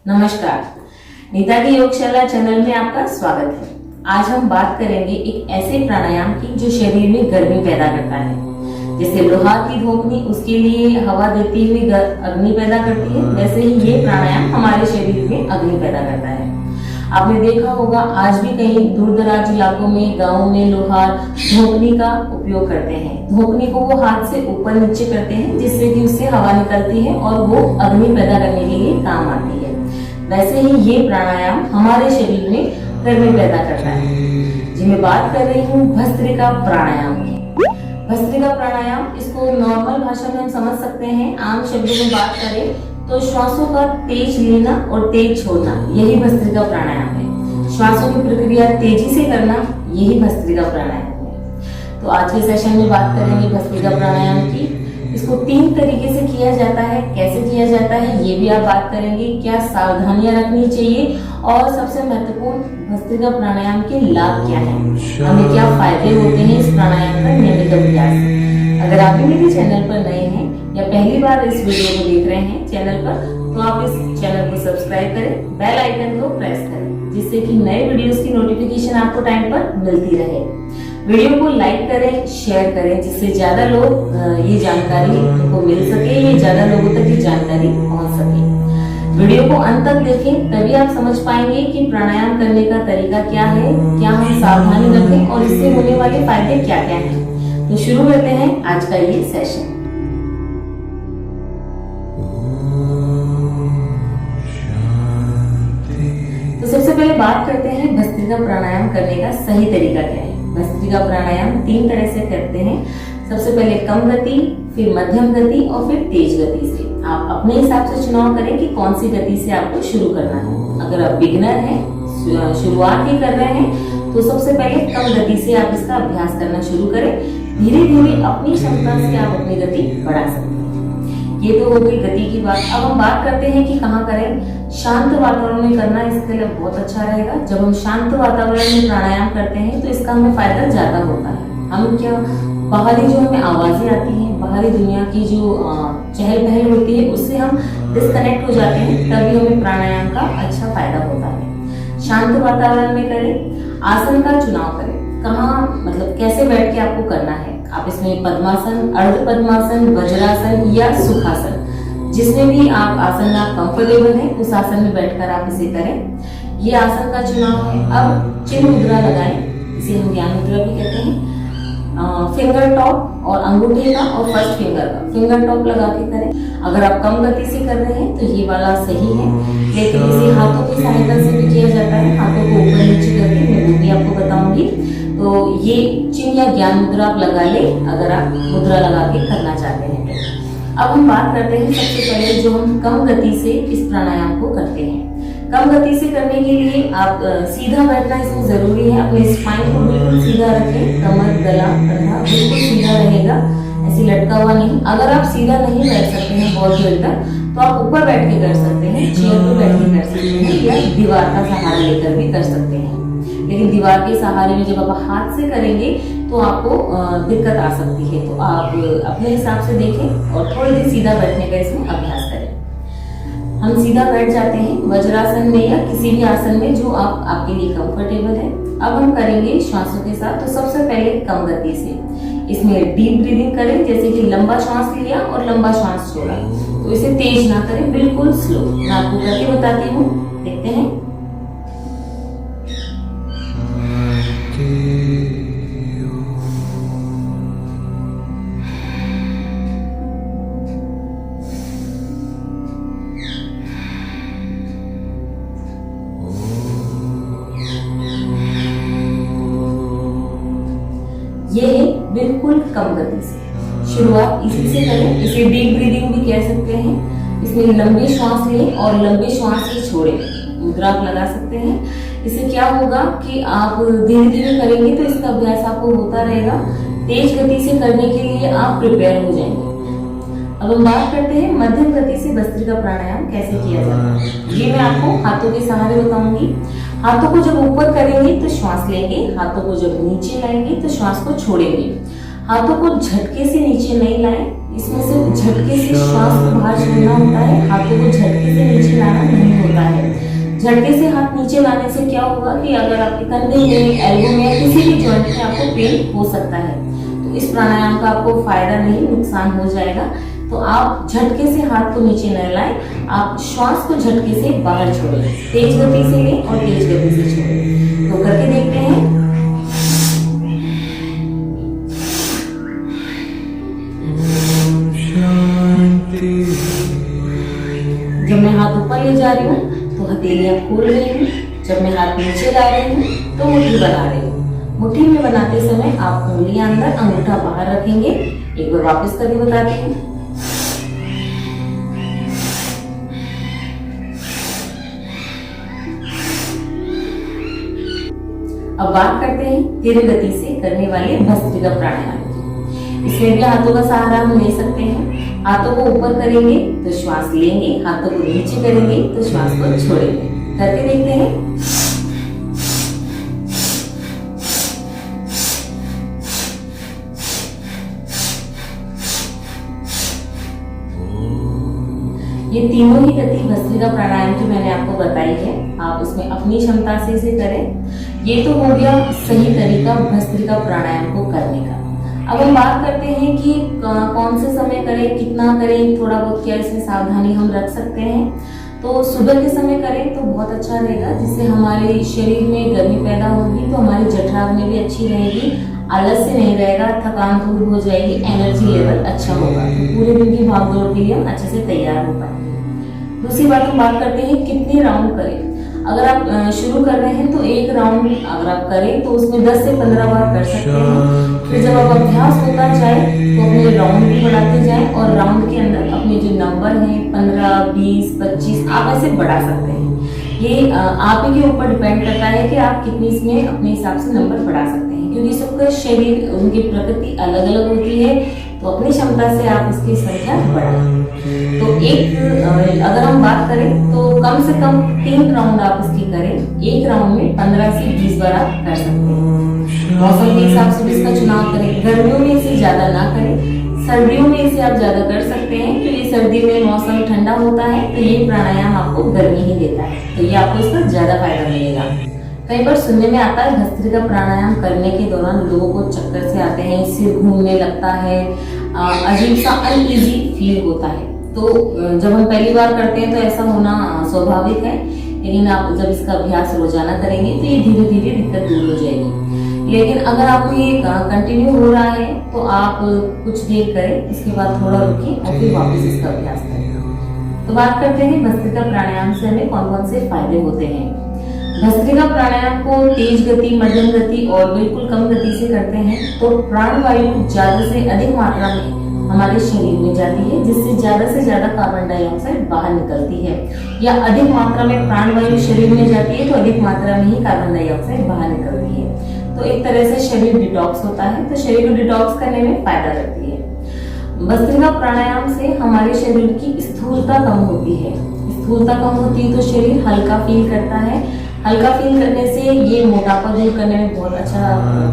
नमस्कार, नीता की योगशाला चैनल में आपका स्वागत है। आज हम बात करेंगे एक ऐसे प्राणायाम की जो शरीर में गर्मी पैदा करता है। जैसे लोहार की धोखनी उसके लिए हवा देती हुई अग्नि पैदा करती है, वैसे ही ये प्राणायाम हमारे शरीर में अग्नि पैदा करता है। आपने देखा होगा आज भी कहीं दूर दराज इलाकों में, गाँव में लोहार धोखनी का उपयोग करते हैं। धोखनी को वो हाथ से ऊपर नीचे करते हैं जिससे कि उससे हवा निकलती है और वो अग्नि पैदा करने के लिए काम आती है। वैसे ही ये प्राणायाम हमारे शरीर में गर्मी पैदा करता है। जी मैं बात कर रही हूँ भस्त्रिका प्राणायाम की। भस्त्रिका प्राणायाम, इसको नॉर्मल भाषा में हम समझ सकते हैं। आम शब्दों में बात करें तो श्वासों का तेज लेना और तेज छोड़ना, यही भस्त्रिका प्राणायाम है। श्वासों की प्रक्रिया तेजी से करना, यही भस्त्रिका प्राणायाम है। तो आज के सेशन में बात करेंगे भस्त्रिका प्राणायाम की। इसको 3 तरीके से किया जाता है। कैसे किया जाता है ये भी आप बात करेंगे। क्या सावधानियां रखनी चाहिए और सबसे महत्वपूर्ण भस्त्रिका प्राणायाम के लाभ क्या हैं, हमें क्या फायदे होते हैं इस प्राणायाम का नियमित अभ्यास। अगर आप भी मेरे चैनल पर नए हैं या पहली बार इस वीडियो को देख रहे हैं चैनल पर, तो आप इस चैनल को सब्सक्राइब करें, बेल आइकन को प्रेस करें, जिससे कि नए वीडियोस की नोटिफिकेशन आपको टाइम पर मिलती रहे। वीडियो को लाइक करें, शेयर करें, जिससे ज्यादा लोग ये जानकारी को मिल सके, ये ज्यादा लोगों तक ये जानकारी पहुंच सके। वीडियो को अंत तक देखें, तभी आप समझ पाएंगे कि प्राणायाम करने का तरीका क्या है, क्या हम सावधानी रखें और इससे होने वाले फायदे क्या क्या हैं। तो शुरू करते हैं आज का ये सेशन। तो सबसे पहले बात करते हैं भस्त्रिका प्राणायाम करने का सही तरीका क्या है। भस्त्रिका प्राणायाम 3 तरह से करते हैं। सबसे पहले कम गति, फिर मध्यम गति और फिर तेज गति से। आप अपने हिसाब से चुनाव करें कि कौन सी गति से आपको शुरू करना है। अगर आप बिगिनर हैं, शुरुआत ही कर रहे हैं, तो सबसे पहले कम गति से आप इसका अभ्यास करना शुरू करें। धीरे धीरे अपनी क्षमता से आप अपनी गति बढ़ा सकते हैं। ये तो हो गई गति की बात। अब हम बात करते हैं कि कहाँ करें। शांत वातावरण में करना इसके लिए बहुत अच्छा रहेगा। जब हम शांत वातावरण में प्राणायाम करते हैं तो इसका हमें फायदा ज्यादा होता है। हम क्या बाहरी जो हमें आवाजें आती हैं, बाहरी दुनिया की जो चहल पहल होती है, उससे हम डिस्कनेक्ट हो जाते हैं, तभी हमें प्राणायाम का अच्छा फायदा होता है। शांत वातावरण में करें। आसन का चुनाव करें, कहाँ मतलब कैसे बैठ के आपको करना है। आप इसमें पद्मासन, अर्ध पद्मासन, वज्रासन या सुखासन, जिसमें भी आप आसन में आप कंफर्टेबल हैं उस आसन में बैठकर आप इसे करें। ये आसन का चुनाव है। अब चिन्ह मुद्रा लगाएं, इसे हम ज्ञान मुद्रा भी कहते हैं। फिंगर टॉप और अंगूठे का और फर्स्ट फिंगर का फिंगर टॉप लगा के करें। अगर आप कम गति से कर रहे हैं तो ये वाला सही है, लेकिन इसे हाथों की सहायता से भी किया जाता है। हाथों को ऊपर नीचे करके मैं वो भी आपको बताऊंगी। तो ये चिन्ह या ज्ञान मुद्रा आप लगा ले अगर आप मुद्रा लगा के करना चाहते हैं। अब हम बात करते हैं सबसे पहले जो हम कम गति से इस प्राणायाम को करते हैं। कम गति से करने के लिए आप सीधा बैठना इसमें जरूरी है। अपने स्पाइन को बिल्कुल सीधा रखें, कमर, गला, कंधा बिल्कुल सीधा रहेगा, ऐसे लटका हुआ नहीं। अगर आप सीधा नहीं बैठ सकते हैं बहुत देर तक, तो आप ऊपर बैठ के कर सकते हैं, चेयर पर बैठ के कर सकते हैं या दीवार का सहारा लेकर भी कर सकते हैं। लेकिन दीवार के सहारे में जब आप हाथ से करेंगे तो आपको दिक्कत आ सकती है। तो आप अपने हिसाब से देखें और थोड़ी देर सीधा बैठने का इसमें अभ्यास करें। हम सीधा बैठ जाते हैं वज्रासन में या किसी भी आसन में जो आपके लिए कंफर्टेबल है। अब हम करेंगे श्वासों के साथ। तो सबसे पहले कम गति से इसमें डीप ब्रीदिंग करें, जैसे कि लंबा श्वास लिया और लंबा श्वास छोड़ा। तो इसे तेज ना करें, बिल्कुल स्लो। मैं आपको करके बताती हूँ, देखते हैं। ये है बिल्कुल कम गति से। शुरुआत इसी से करें। इसे डीप ब्रीदिंग भी कह सकते हैं। इसमें लंबी श्वास लें और लंबी श्वास ही छोड़ें। मुद्रा आप लगा सकते हैं। इससे क्या होगा कि आप धीरे धीरे करेंगे तो इसका अभ्यास आपको होता रहेगा। तेज गति से करने के लिए आप प्रिपेयर हो जाएंगे। अब हम बात करते हैं मध्यम गति से भस्त्रिका प्राणायाम कैसे किया जाता है। ये मैं आपको हाथों के सहारे बताऊंगी। हाथों को जब ऊपर करेंगे तो श्वास लेंगे, हाथों को जब नीचे लाएंगे तो श्वास को छोड़ेंगे। हाथों को झटके से नीचे नहीं लाएं, इसमें से झटके से श्वास को बाहर छोड़ना होता है, हाथों को झटके से नीचे लाना नहीं होता है। झटके से हाथ नीचे लाने से क्या होगा कि अगर आपके कंधे में, एल्बो में या किसी भी जॉइंट में आपको पेन हो सकता है, तो इस प्राणायाम का आपको फायदा नहीं, नुकसान हो जाएगा। तो आप झटके से हाथ को नीचे न लाएं, आप श्वास को झटके से बाहर छोड़ें, तेज गति से लें और तेज गति से छोड़ें। तो करके देखते हैं। जब मैं हाथ ऊपर ले जा रही हूँ तो हथेलियां खोल रही हूँ, जब मैं हाथ नीचे ला रही हूँ तो मुट्ठी बना रही हूँ। मुट्ठी में बनाते समय आप उंगलियां अंदर, अंगूठा बाहर रखेंगे। एक बार वापस करके बताती हूँ। अब बात करते हैं धीरे गति से करने वाले भस्त्रिका प्राणायाम की। इसमें भी हाथों का सहारा हम ले सकते हैं। हाथों को ऊपर करेंगे तो श्वास लेंगे, हाथों को नीचे करेंगे तो श्वास को छोड़ेंगे। करके देखते हैं। ये तीनों ही गति भस्त्रिका प्राणायाम की मैंने आपको बताई है। आप इसमें अपनी क्षमता से इसे करें। ये तो हो गया सही तरीका भस्त्रिका प्राणायाम को करने का। अब हम बात करते हैं कि कौन से समय करें, कितना करें, थोड़ा बहुत क्या इसमें सावधानी हम रख सकते हैं। तो सुबह के समय करें तो बहुत अच्छा रहेगा, जिससे हमारे शरीर में गर्मी पैदा होगी, तो हमारी जठराग्नि भी अच्छी रहेगी, आलस्य नहीं रहेगा, थकान दूर हो जाएगी, एनर्जी लेवल अच्छा होगा, तो पूरे दिन की भागदौड़ के लिए हम अच्छे से तैयार हो पाएंगे। दूसरी बात हम बात करते हैं कितने राउंड करें। अगर आप शुरू कर रहे हैं तो एक राउंड अगर आप करें तो उसमें 10 से 15 बार कर सकते हैं। फिर जब आप अभ्यास होता जाए तो अपने राउंड भी बढ़ाते जाएं और राउंड के अंदर अपने जो नंबर हैं 15, 20, 25 आप ऐसे बढ़ा सकते हैं। ये आप ही के ऊपर डिपेंड करता है कि आप कितनी इसमें अपने हिसाब से नंबर बढ़ा सकते हैं, क्योंकि सबका शरीर, उनकी प्रकृति अलग अलग होती है, तो अपनी क्षमता से आप उसकी संख्या बढ़ाएं। तो एक अगर हम बात करें तो कम से कम 3 राउंड आप इसकी करें। एक राउंड में 15 से 20 बार आप कर सकते हैं। मौसम के हिसाब से भी इसका चुनाव करें। गर्मियों में इसे ज्यादा ना करें, सर्दियों में इसे आप ज्यादा कर सकते हैं, क्योंकि सर्दी में मौसम ठंडा होता है, तो ये प्राणायाम आपको गर्मी ही देता है, तो ये आपको इसका ज्यादा फायदा मिलेगा। कई बार सुनने में आता है भस्त्रिका प्राणायाम करने के दौरान लोगों को चक्कर से आते हैं, सिर घूमने लगता है, अजीब सा अनईजी फील होता है। तो जब हम पहली बार करते हैं तो ऐसा होना स्वाभाविक है, लेकिन आप जब इसका अभ्यास रोजाना करेंगे तो ये धीरे धीरे दिक्कत दूर हो जाएगी। लेकिन अगर आपको ये कंटिन्यू हो रहा है तो आप कुछ देर करें, इसके बाद थोड़ा रुकिए और फिर वापस इसका अभ्यास करें। तो बात करते हैं भस्त्रिका प्राणायाम से हमें कौन कौन से फायदे होते हैं। भस्त्रिका प्राणायाम को तेज गति, मध्यम गति और बिल्कुल कम गति से करते हैं तो प्राणवायु ज्यादा से अधिक मात्रा में हमारे शरीर में जाती है, जिससे ज्यादा से ज्यादा कार्बन डाइऑक्साइड बाहर निकलती है, या अधिक मात्रा में प्राणवायु शरीर में जाती है तो अधिक मात्रा में ही कार्बन डाइऑक्साइड बाहर निकलती है। तो एक तरह से शरीर डिटॉक्स होता है, तो शरीर को डिटॉक्स करने में फायदा करती है। भस्त्रिका प्राणायाम से हमारे शरीर की स्थूलता कम होती है। स्थूलता कम होती है तो शरीर हल्का फील करता है। हल्का फील करने से ये मोटापा दूर करने में बहुत अच्छा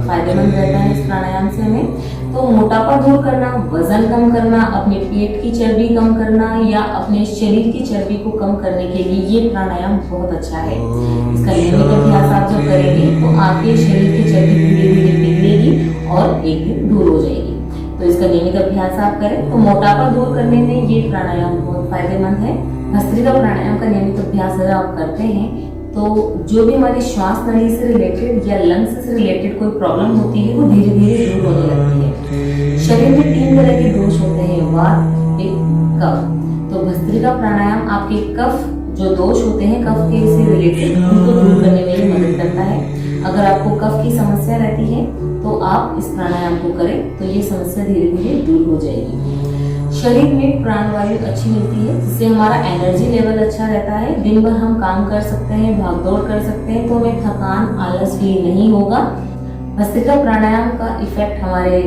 फायदेमंद रहता है इस प्राणायाम से हमें। तो मोटापा दूर करना, वजन कम करना, अपने पेट की चर्बी कम करना या अपने शरीर की चर्बी को कम करने के लिए ये प्राणायाम बहुत अच्छा है। इसका नियमित अभ्यास आप जब करेंगे तो आपके शरीर की चर्बी धीरे धीरे पिघलेगी और एक दिन दूर हो जाएगी। तो इसका नियमित अभ्यास आप करें तो मोटापा दूर करने में ये प्राणायाम बहुत फायदेमंद है। भस्त्रिका प्राणायाम का नियमित अभ्यास अगर आप करते हैं तो जो भी हमारी श्वास नली से रिलेटेड या लंग्स से रिलेटेड कोई प्रॉब्लम होती है वो धीरे धीरे दूर होने लगती है। शरीर में 3 तरह के दोष होते हैं, वात, पित्त, कफ। तो भस्त्रिका प्राणायाम आपके कफ जो दोष होते हैं, कफ के से रिलेटेड, उनको दूर करने में मदद करता है। अगर आपको कफ की समस्या रहती है तो आप इस प्राणायाम को करें तो ये समस्या धीरे धीरे दूर हो जाएगी। शरीर में प्राणवायु अच्छी मिलती है, जिससे हमारा एनर्जी लेवल अच्छा रहता है। दिन भर हम काम कर सकते हैं, भागदौड़ कर सकते हैं, तो हमें थकान, आलस फील नहीं होगा। भस्त्रिका प्राणायाम का इफेक्ट हमारे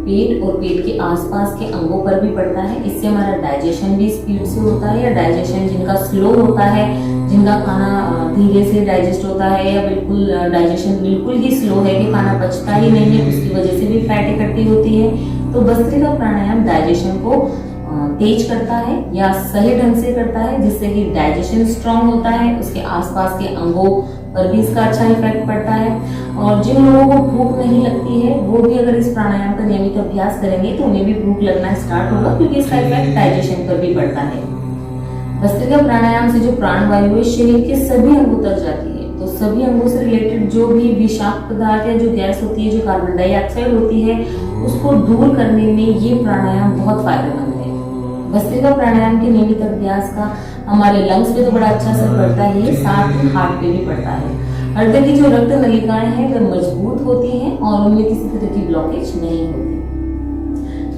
पेट और पेट के आसपास के अंगों पर भी पड़ता है। इससे हमारा डाइजेशन भी स्पीड से होता है, या डाइजेशन जिनका स्लो होता है, जिनका खाना धीरे से डाइजेस्ट होता है, या बिल्कुल डाइजेशन बिल्कुल ही स्लो है कि खाना पचता ही नहीं है, उसकी वजह से भी फैट इकट्ठी होती है। तो भस्त्रिका प्राणायाम डाइजेशन को तेज करता है या सही ढंग से करता है, जिससे कि डाइजेशन स्ट्रांग होता है, उसके आसपास के अंगों पर भी इसका अच्छा इफेक्ट पड़ता है। और जिन लोगों को भूख नहीं लगती है वो भी अगर इस प्राणायाम का नियमित अभ्यास करेंगे तो उन्हें भी भूख लगना स्टार्ट होगा, क्योंकि इसका इफेक्ट डाइजेशन पर भी पड़ता है। भस्त्रिका प्राणायाम से जो प्राणवायु है शरीर के सभी अंगों तक जाती है, तो सभी अंगों से रिलेटेड जो भी विषाक्त पदार्थ या जो गैस होती है, जो कार्बन डाइऑक्साइड होती है, उसको दूर करने में ये प्राणायाम बहुत फायदेमंद है। भस्त्रिका प्राणायाम के नियमित अभ्यास का हमारे लंग्स पे तो बड़ा अच्छा असर पड़ता है, साथ ही हार्ट पे भी पड़ता है। हृदय की जो रक्त नलिकाएं हैं वे मजबूत होती हैं और उनमें किसी तरह की ब्लॉकेज नहीं होती।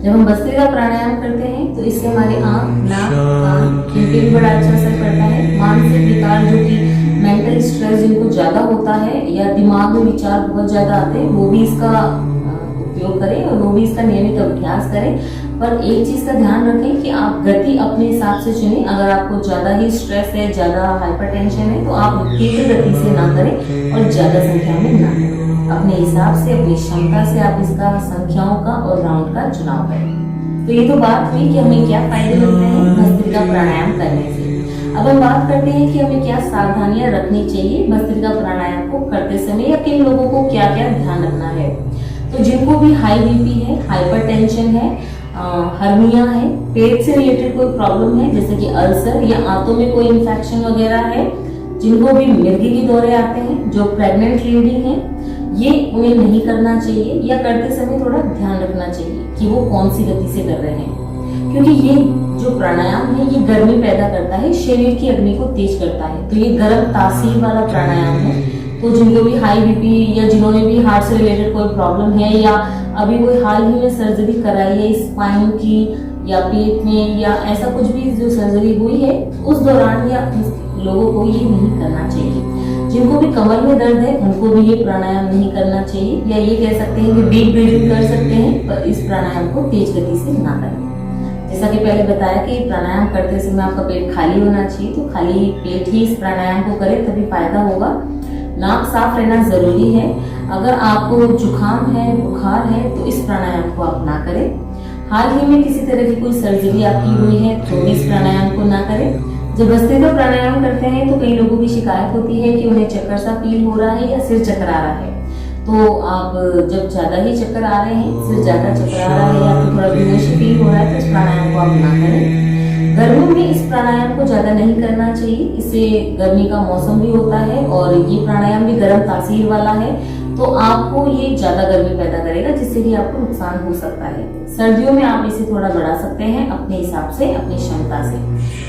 जब हम भस्त्रिका प्राणायाम करते हैं तो इससे हमारे आंख, नाक, कान इनपे भी बड़ा अच्छा असर पड़ता है। मानसिक विकार जो कि मेंटल स्ट्रेस जिनको ज्यादा होता है या दिमाग में विचार बहुत ज्यादा आते हैं, वो भी इसका उपयोग करें और वो भी इसका नियमित अभ्यास करें। पर एक चीज का ध्यान रखें कि आप गति अपने हिसाब से चुनें। अगर आपको ज्यादा ही स्ट्रेस है, ज्यादा हाइपरटेंशन है, तो आप तीव्र गति से ना करें और ज्यादा संख्या में ना करें। अपने हिसाब से, अपनी क्षमता से आप इसका संख्याओं का और राउंड का चुनाव करें। तो ये तो बात हुई कि हमें क्या फायदे मिलते हैं भस्त्रिका प्राणायाम करने से। अब हम बात करते हैं कि हमें क्या सावधानियां रखनी चाहिए भस्त्रिका प्राणायाम को करते समय, या किन लोगों को क्या क्या ध्यान रखना है। तो जिनको भी हाई बीपी है, हाइपरटेंशन है, हर्निया है, पेट से रिलेटेड कोई प्रॉब्लम है जैसे कि अल्सर या आंतों में कोई इन्फेक्शन वगैरह है, जिनको भी मिर्गी के दौरे आते हैं, जो प्रेग्नेंट लेडी है, ये उन्हें नहीं करना चाहिए, या करते समय थोड़ा ध्यान रखना चाहिए कि वो कौन सी गति से कर रहे हैं, क्योंकि ये जो प्राणायाम है ये गर्मी पैदा करता है, शरीर की अग्नि को तेज करता है। तो ये गर्म तासीर वाला प्राणायाम है। तो जिनको भी हाई बीपी या जिन्होंने भी हार्ट से रिलेटेड कोई प्रॉब्लम है, या अभी कोई हाल ही में सर्जरी कराई है स्पाइन की या पेट में, या ऐसा कुछ भी जो सर्जरी हुई है उस दौरान, या लोगों को ये नहीं करना चाहिए। जिनको भी कमर में दर्द है उनको भी ये प्राणायाम नहीं करना चाहिए, या ये कह सकते हैं कि डीप ब्रीदिंग कर सकते हैं, पर इस प्राणायाम को तेज गति से ना करें। जैसा कि पहले बताया कि प्राणायाम करते समय आपका पेट खाली होना चाहिए, तो खाली पेट ही इस प्राणायाम को करें तभी फायदा होगा। नाक साफ रहना जरूरी है। अगर आपको जुकाम है, बुखार है, तो इस प्राणायाम को आप ना करें। हाल ही में किसी तरह की कोई सर्जरी आपकी हुई है तो इस प्राणायाम को ना करें। जब भस्त्रिका प्राणायाम करते हैं तो कई लोगों की शिकायत होती है कि उन्हें चक्कर सा फील हो रहा है या सिर चकरा रहा है। तो आप जब ज्यादा ही चक्कर आ रहे हैं, सिर ज्यादा चक्कर आ रहा है या फिर थोड़ा बेहोश फील हो रहा है, तो इस प्राणायाम को आप ना करें। गर्मियों में इस प्राणायाम को ज्यादा नहीं करना चाहिए, इससे गर्मी का मौसम भी होता है और ये प्राणायाम भी गर्म तासीर वाला है, तो आपको ये ज्यादा गर्मी पैदा करेगा, जिससे कि आपको नुकसान हो सकता है। सर्दियों में आप इसे थोड़ा बढ़ा सकते हैं अपने हिसाब से, अपनी क्षमता से,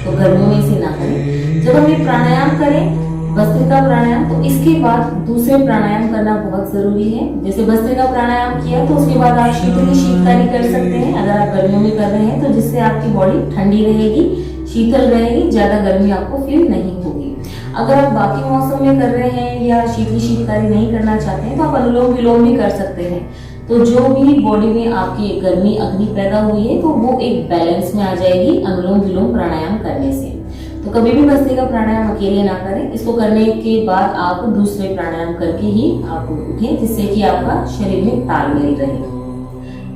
तो गर्मियों में इसे ना करें। जब हम ये प्राणायाम करें भस्त्रिका प्राणायाम, तो इसके बाद दूसरे प्राणायाम करना बहुत जरूरी है। जैसे भस्त्रिका प्राणायाम किया तो उसके बाद आप शीतली शीतकारी कर सकते हैं अगर आप गर्मियों में कर रहे हैं, तो जिससे आपकी बॉडी ठंडी रहेगी, शीतल रहेगी, ज्यादा गर्मी आपको फील नहीं होगी। अगर आप बाकी मौसम में कर रहे हैं या शीतली शीतकारी नहीं करना चाहते हैं तो आप अनुलोम विलोम भी कर सकते हैं। तो जो भी बॉडी में आपकी गर्मी अग्नि पैदा हुई है तो वो एक बैलेंस में आ जाएगी अनुलोम विलोम प्राणायाम करने से। तो कभी भी भस्त्रिका प्राणायाम अकेले ना करें, इसको करने के बाद आप दूसरे प्राणायाम करके ही आप उठें, जिससे कि आपका शरीर में तालमेल रहे।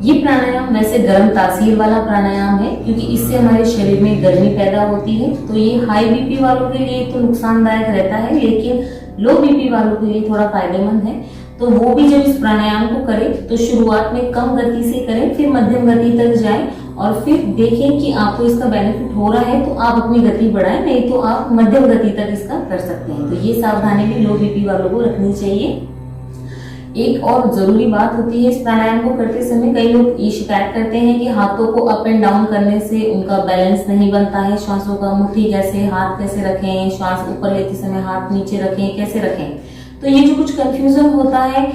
ये प्राणायाम वैसे गर्म तासीर वाला प्राणायाम है, क्योंकि इससे हमारे शरीर में गर्मी पैदा होती है। तो ये हाई बीपी वालों के लिए तो नुकसानदायक रहता है, लेकिन लो बीपी वालों के लिए थोड़ा फायदेमंद है। तो वो भी जब इस प्राणायाम को करें तो शुरुआत में कम गति से करें, फिर मध्यम गति तक जाएं और फिर देखें कि आपको इसका बेनिफिट हो रहा है तो आप अपनी गति बढ़ाएं, नहीं तो आप मध्यम गति तक इसका कर सकते हैं। तो ये सावधानी भी लो बीपी वालों को रखनी चाहिए। एक और जरूरी बात होती है इस प्राणायाम को करते समय, कई लोग ये शिकायत करते हैं कि हाथों को अप एंड डाउन करने से उनका बैलेंस नहीं बनता है, श्वासों का मुट्ठी कैसे, हाथ कैसे रखें, श्वास ऊपर लेते समय हाथ नीचे रखें, कैसे रखें। तो ये जो कुछ कंफ्यूजन होता है,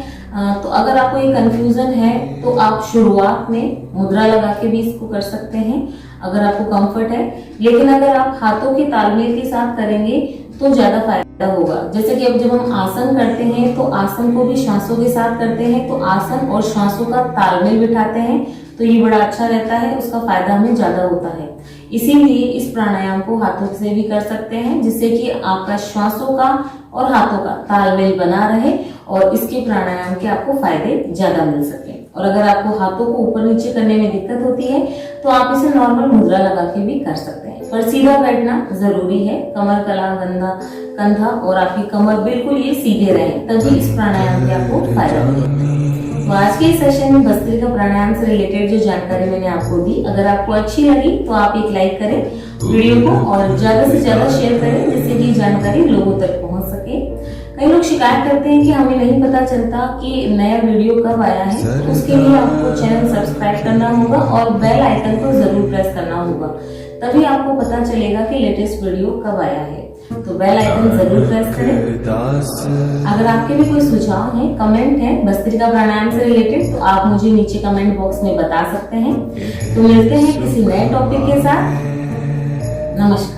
तो अगर आपको ये कंफ्यूजन है तो आप शुरुआत में मुद्रा लगा के भी इसको कर सकते हैं अगर आपको कंफर्ट है। लेकिन अगर आप हाथों के तालमेल के साथ करेंगे तो ज्यादा फायदा होगा। जैसे कि अब जब हम आसन करते हैं तो आसन को भी श्वासों के साथ करते हैं, तो आसन और श्वासों का तालमेल बिठाते हैं तो ये बड़ा अच्छा रहता है, उसका फायदा हमें ज्यादा होता है। इसीलिए इस प्राणायाम को हाथों से भी कर सकते हैं, जिससे कि आपका श्वासों का और हाथों का तालमेल बना रहे और इसके प्राणायाम के आपको फायदे ज्यादा मिल सके। और अगर आपको हाथों को ऊपर नीचे करने में दिक्कत होती है तो आप इसे नॉर्मल मुद्रा लगा के भी कर सकते हैं, पर सीधा बैठना जरूरी है। कमर, गला, कंधा और आपकी कमर बिल्कुल ये सीधे रहे, तभी इस प्राणायाम से आपको फायदा मिलेगा। तो आज के इस सेशन में भस्त्रिका प्राणायाम से रिलेटेड जो जानकारी मैंने आपको दी, अगर आपको अच्छी लगी तो आप एक लाइक करें वीडियो को और ज्यादा से ज्यादा शेयर करें, जिससे कि जानकारी लोगों तक पहुंच सके। कई लोग शिकायत करते हैं कि हमें नहीं पता चलता कि नया वीडियो कब आया है, तो उसके लिए आपको चैनल सब्सक्राइब करना होगा और बेल आइकन को जरूर प्रेस करना होगा, तभी आपको पता चलेगा कि लेटेस्ट वीडियो कब आया है। तो बेल आइकन जरूर प्रेस करें। अगर आपके भी कोई सुझाव है, कमेंट है भस्त्रिका प्राणायाम से रिलेटेड, तो आप मुझे नीचे कमेंट बॉक्स में बता सकते हैं। तो मिलते हैं किसी नए टॉपिक के साथ। नमस्कार।